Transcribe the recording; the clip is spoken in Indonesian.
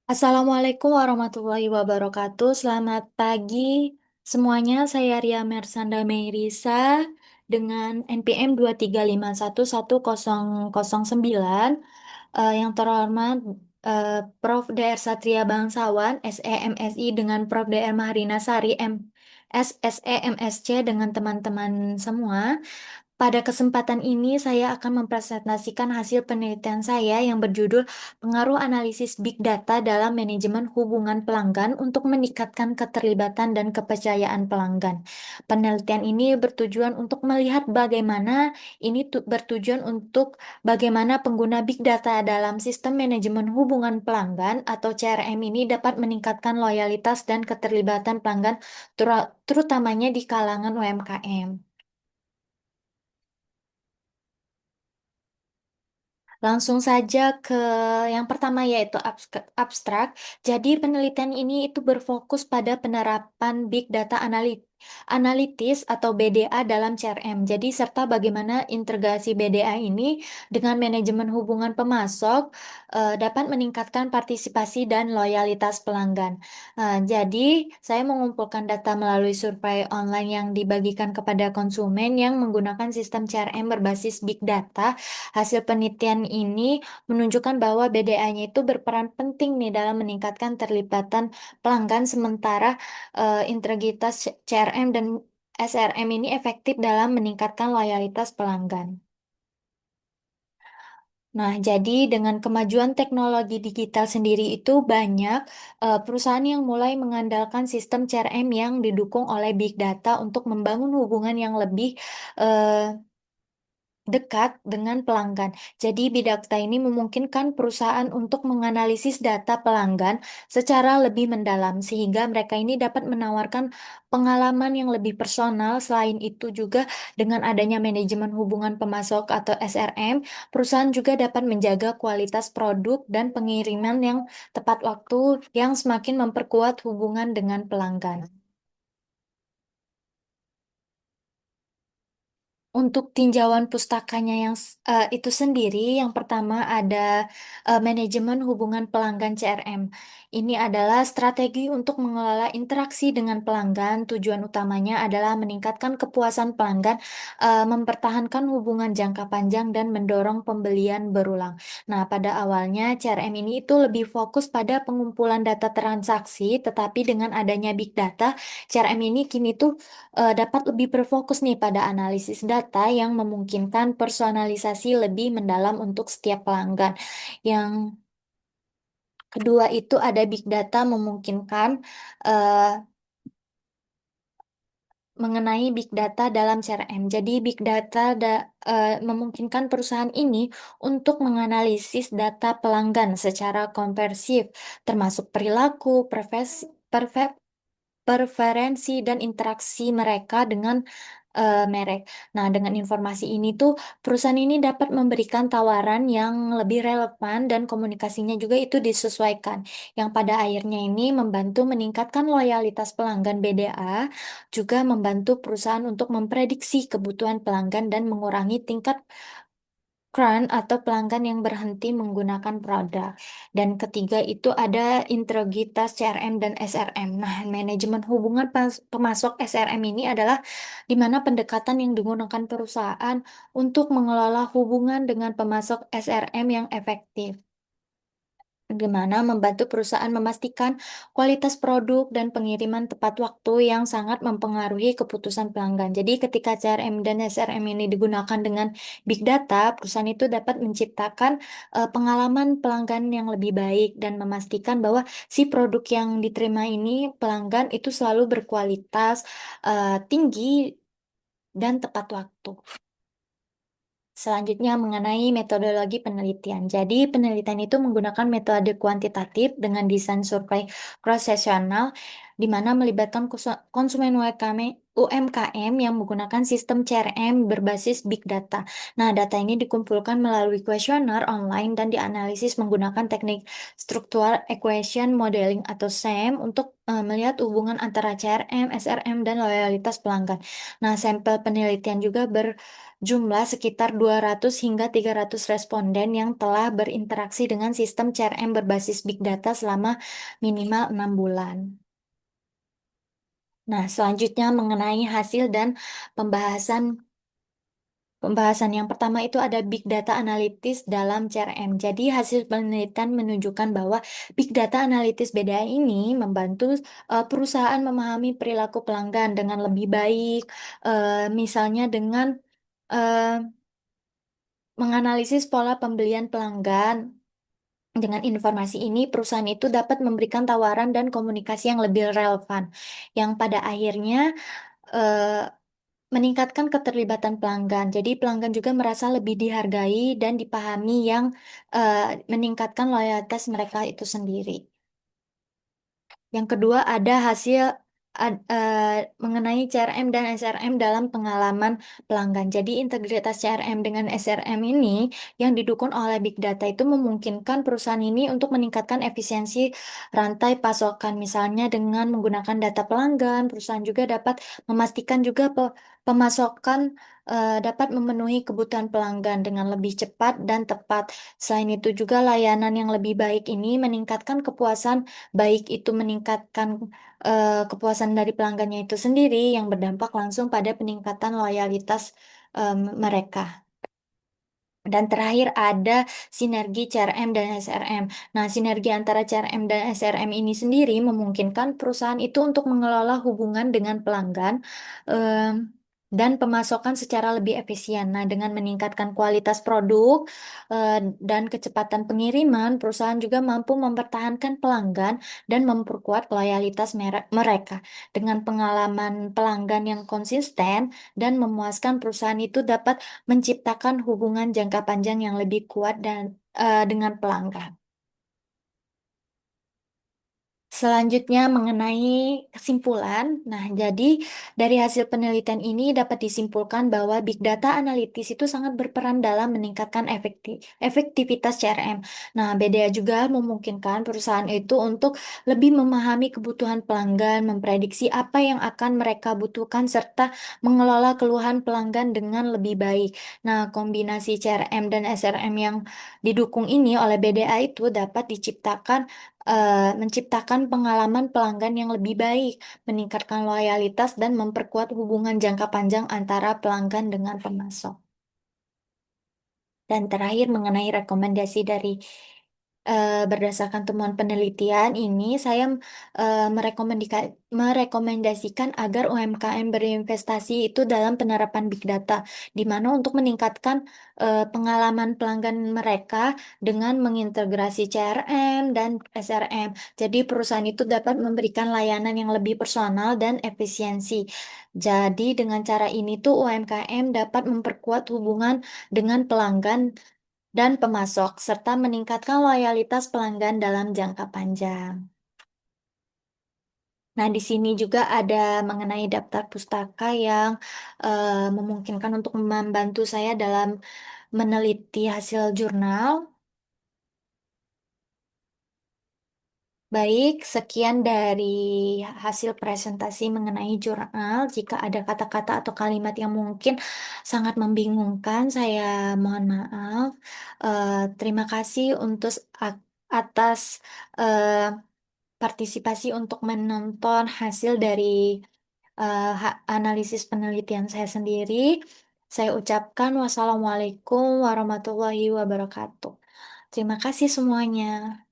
Assalamualaikum warahmatullahi wabarakatuh. Selamat pagi semuanya. Saya Ria Mersanda Meirisa dengan NPM 235110009. Yang terhormat Prof. Dr. Satria Bangsawan, SEMSI dengan Prof. Dr. Mahrina Sari, MSSE MSC dengan teman-teman semua. Pada kesempatan ini, saya akan mempresentasikan hasil penelitian saya yang berjudul Pengaruh Analisis Big Data dalam Manajemen Hubungan Pelanggan untuk Meningkatkan Keterlibatan dan Kepercayaan Pelanggan. Penelitian ini bertujuan untuk melihat bertujuan untuk bagaimana pengguna Big Data dalam sistem manajemen hubungan pelanggan atau CRM ini dapat meningkatkan loyalitas dan keterlibatan pelanggan, terutamanya di kalangan UMKM. Langsung saja ke yang pertama yaitu abstrak. Jadi penelitian ini itu berfokus pada penerapan Big Data Analytics atau BDA dalam CRM. Jadi serta bagaimana integrasi BDA ini dengan manajemen hubungan pemasok dapat meningkatkan partisipasi dan loyalitas pelanggan. Jadi saya mengumpulkan data melalui survei online yang dibagikan kepada konsumen yang menggunakan sistem CRM berbasis Big Data. Hasil penelitian ini menunjukkan bahwa BDA-nya itu berperan penting nih dalam meningkatkan terlibatan pelanggan, sementara integritas CRM dan SRM ini efektif dalam meningkatkan loyalitas pelanggan. Nah, jadi dengan kemajuan teknologi digital sendiri itu banyak perusahaan yang mulai mengandalkan sistem CRM yang didukung oleh big data untuk membangun hubungan yang lebih eh, dekat dengan pelanggan. Jadi, big data ini memungkinkan perusahaan untuk menganalisis data pelanggan secara lebih mendalam, sehingga mereka ini dapat menawarkan pengalaman yang lebih personal. Selain itu juga, dengan adanya manajemen hubungan pemasok atau SRM, perusahaan juga dapat menjaga kualitas produk dan pengiriman yang tepat waktu yang semakin memperkuat hubungan dengan pelanggan. Untuk tinjauan pustakanya yang itu sendiri, yang pertama ada manajemen hubungan pelanggan CRM. Ini adalah strategi untuk mengelola interaksi dengan pelanggan. Tujuan utamanya adalah meningkatkan kepuasan pelanggan, mempertahankan hubungan jangka panjang, dan mendorong pembelian berulang. Nah, pada awalnya CRM ini itu lebih fokus pada pengumpulan data transaksi, tetapi dengan adanya big data, CRM ini kini tuh dapat lebih berfokus nih pada analisis data yang memungkinkan personalisasi lebih mendalam untuk setiap pelanggan. Yang kedua itu ada big data memungkinkan eh, mengenai big data dalam CRM. Jadi big data memungkinkan perusahaan ini untuk menganalisis data pelanggan secara komprehensif, termasuk perilaku, preferensi dan interaksi mereka dengan merek. Nah, dengan informasi ini tuh perusahaan ini dapat memberikan tawaran yang lebih relevan dan komunikasinya juga itu disesuaikan. Yang pada akhirnya ini membantu meningkatkan loyalitas pelanggan BDA, juga membantu perusahaan untuk memprediksi kebutuhan pelanggan dan mengurangi tingkat churn atau pelanggan yang berhenti menggunakan produk. Dan ketiga itu ada integritas CRM dan SRM. Nah, manajemen hubungan pemasok SRM ini adalah di mana pendekatan yang digunakan perusahaan untuk mengelola hubungan dengan pemasok SRM yang efektif, di mana membantu perusahaan memastikan kualitas produk dan pengiriman tepat waktu yang sangat mempengaruhi keputusan pelanggan. Jadi ketika CRM dan SRM ini digunakan dengan big data, perusahaan itu dapat menciptakan pengalaman pelanggan yang lebih baik dan memastikan bahwa si produk yang diterima ini pelanggan itu selalu berkualitas tinggi dan tepat waktu. Selanjutnya mengenai metodologi penelitian. Jadi penelitian itu menggunakan metode kuantitatif dengan desain survei cross-seksional di mana melibatkan konsumen UMKM yang menggunakan sistem CRM berbasis big data. Nah, data ini dikumpulkan melalui kuesioner online dan dianalisis menggunakan teknik structural equation modeling atau SEM untuk melihat hubungan antara CRM, SRM, dan loyalitas pelanggan. Nah, sampel penelitian juga berjumlah sekitar 200 hingga 300 responden yang telah berinteraksi dengan sistem CRM berbasis big data selama minimal 6 bulan. Nah, selanjutnya mengenai hasil dan pembahasan pembahasan yang pertama itu ada Big Data Analytics dalam CRM. Jadi hasil penelitian menunjukkan bahwa Big Data Analytics BDA ini membantu perusahaan memahami perilaku pelanggan dengan lebih baik, misalnya dengan eh, menganalisis pola pembelian pelanggan. Dengan informasi ini, perusahaan itu dapat memberikan tawaran dan komunikasi yang lebih relevan, yang pada akhirnya eh, meningkatkan keterlibatan pelanggan. Jadi pelanggan juga merasa lebih dihargai dan dipahami yang meningkatkan loyalitas mereka itu sendiri. Yang kedua ada hasil mengenai CRM dan SRM dalam pengalaman pelanggan. Jadi integritas CRM dengan SRM ini yang didukung oleh Big Data itu memungkinkan perusahaan ini untuk meningkatkan efisiensi rantai pasokan. Misalnya dengan menggunakan data pelanggan, perusahaan juga dapat memastikan juga pemasokan dapat memenuhi kebutuhan pelanggan dengan lebih cepat dan tepat. Selain itu juga layanan yang lebih baik ini meningkatkan kepuasan baik itu meningkatkan kepuasan dari pelanggannya itu sendiri yang berdampak langsung pada peningkatan loyalitas mereka. Dan terakhir ada sinergi CRM dan SRM. Nah, sinergi antara CRM dan SRM ini sendiri memungkinkan perusahaan itu untuk mengelola hubungan dengan pelanggan em, dan pemasokan secara lebih efisien. Nah, dengan meningkatkan kualitas produk dan kecepatan pengiriman, perusahaan juga mampu mempertahankan pelanggan dan memperkuat loyalitas mereka. Dengan pengalaman pelanggan yang konsisten dan memuaskan, perusahaan itu dapat menciptakan hubungan jangka panjang yang lebih kuat dan dengan pelanggan. Selanjutnya mengenai kesimpulan. Nah, jadi dari hasil penelitian ini dapat disimpulkan bahwa Big Data Analytics itu sangat berperan dalam meningkatkan efektivitas CRM. Nah, BDA juga memungkinkan perusahaan itu untuk lebih memahami kebutuhan pelanggan, memprediksi apa yang akan mereka butuhkan, serta mengelola keluhan pelanggan dengan lebih baik. Nah, kombinasi CRM dan SRM yang didukung ini oleh BDA itu dapat menciptakan pengalaman pelanggan yang lebih baik, meningkatkan loyalitas, dan memperkuat hubungan jangka panjang antara pelanggan dengan pemasok. Dan terakhir mengenai rekomendasi dari berdasarkan temuan penelitian ini, saya merekomendasikan agar UMKM berinvestasi itu dalam penerapan Big Data, di mana untuk meningkatkan pengalaman pelanggan mereka dengan mengintegrasi CRM dan SRM. Jadi perusahaan itu dapat memberikan layanan yang lebih personal dan efisiensi. Jadi dengan cara ini tuh UMKM dapat memperkuat hubungan dengan pelanggan dan pemasok, serta meningkatkan loyalitas pelanggan dalam jangka panjang. Nah, di sini juga ada mengenai daftar pustaka yang memungkinkan untuk membantu saya dalam meneliti hasil jurnal. Baik, sekian dari hasil presentasi mengenai jurnal. Jika ada kata-kata atau kalimat yang mungkin sangat membingungkan, saya mohon maaf. Terima kasih atas eh, partisipasi untuk menonton hasil dari analisis penelitian saya sendiri. Saya ucapkan wassalamualaikum warahmatullahi wabarakatuh. Terima kasih semuanya.